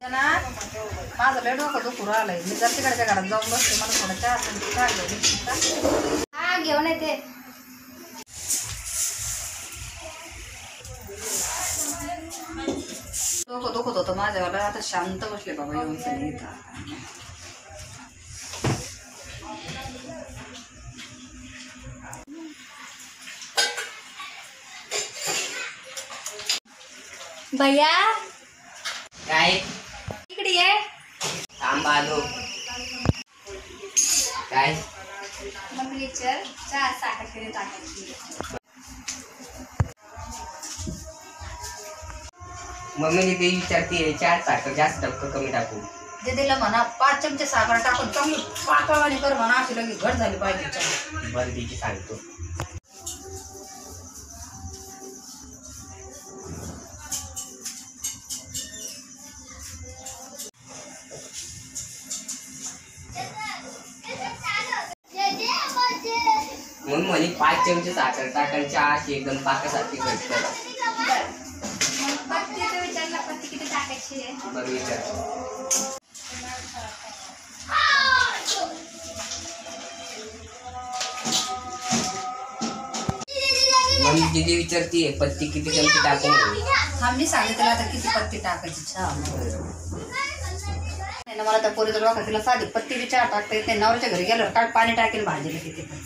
माझं लय डोकं दुखू राहिलंय. मी जर तिकडच्या घरात जाऊन बसते मला थोडं चहा हा घेऊन येते. डोकं दुखत होतं माझ्यावाला. आता शांत बसले बाबा येऊन सगळे इथं. भैया काय इकडे ये. थांबा आलो. काय मग विचार चहा साखर केली टाकायची. मम्मीने ते विचारते 4 साखर जास्त टाकू कमी टाकू. दीदीला म्हणा 5 चमचे साखर टाकून चांगली पातळवाणी कर म्हणा. अशी लगे घट झाली पाहिजे चहा. बरं तिची सांगतो. मग म्हणे 5 चमचे साखर टाकायची. चहा अशी एकदम पाकासारखी घट कर. विचारला पत्ती किती टाकायची आहे. बरं विचार. मग दीदी विचारतीये पत्ती किती चमचे टाकू म्हणून. आम्ही सांगितलं आता किती पत्ती टाकायची चहा. मला त्या पोरीचं डोकं तिला साधी पत्ती चहा टाकता येते. नवऱ्याच्या घरी गेल्यावर काय पाणी टाकेल भाजीला किती पण.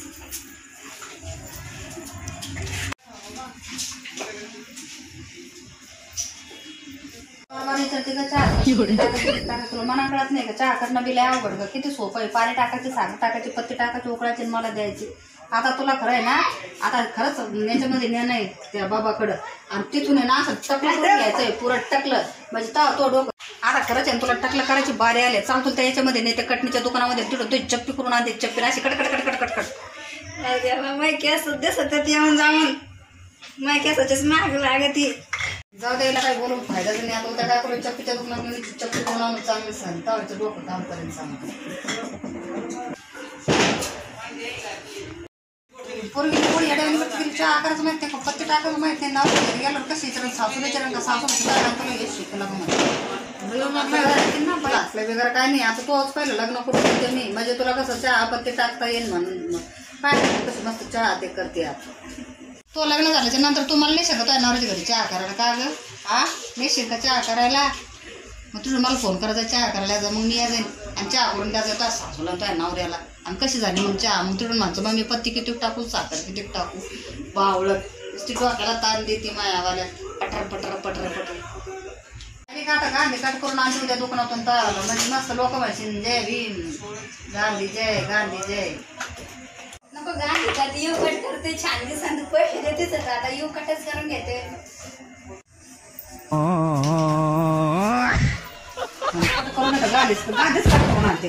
तुला मना कळत नाही का चहा करणं बिल अवघड का. किती सोपं आहे. पाणी टाकायची साखर टाकायची पत्ती टाकायची उकळायची मला द्यायची. आता तुला खरं आहे ना. आता खरंच याच्यामध्ये नाही त्या बाबाकडं. आणि तिथून आहे ना असं टकलं करून घ्यायचंय. पुरं टकलं म्हणजे तो डोकं. आता खरंच आहे तुला टकलं करायची बारी आले. चालतो त्या याच्यामध्ये नाही त्या कटणीच्या दुकानामध्ये तिथं तुझी चप्पी करून आणते. चप्पी अशी कटकट कटकट कटकट. माय केस दिसत येऊन जाऊन माय केसाच्याच माग लागती. जाऊ द्यायला काही बोलून फायदाच नाही. आता उद्या काय करू चप्पीच्या दुकानात चप्पी करून आणून चांगली सांग. त्यावेळेचं डोकं काम करेन सांग. पोरगी पोळी या चहा करायचं माहिती आहे का. पत्ती टाकायचं माहिती नाही. नाव गेल्यावर कसं विचारून सासू विचारून का सासू तुला हे शिकला असलं वगैरे काय नाही. आता तोच पहिलं लग्न कुठे करते मी. म्हणजे तुला कसं चहा पत्ती टाकता येईल म्हणून काय कसं मस्त चहा ते करते. आता तो लग्न झाल्याच्या नंतर तू मला नाही शकत आहे नवऱ्याच्या घरी चहा करायला का गं. हा नाही शिकत चहा करायला. मग तुझं मला फोन करायचा चहा करायला जा. मग मी या जाईन आणि चहा करून द्यायचा त्या सासूला त्या नवऱ्याला. आणि कशी झाली मग चहा. मग तिकडून म्हणतो मग मी पत्ती किती टाकू साखर किती टाकू. बावळत ती डोक्याला ताण देते मायावाल्या. पटर पटर पटर पटर आणि काटा गांधी काट करून आणून त्या दुकानातून तयार म्हणजे मस्त लोक म्हणशील जय भीम गांधी जय गांधी जय. नको गांधी का यू कट करते छान दिसत पैसे देतेच आता यू कटच करून घेते. करून गांधीच गांधीच काट करून आणते.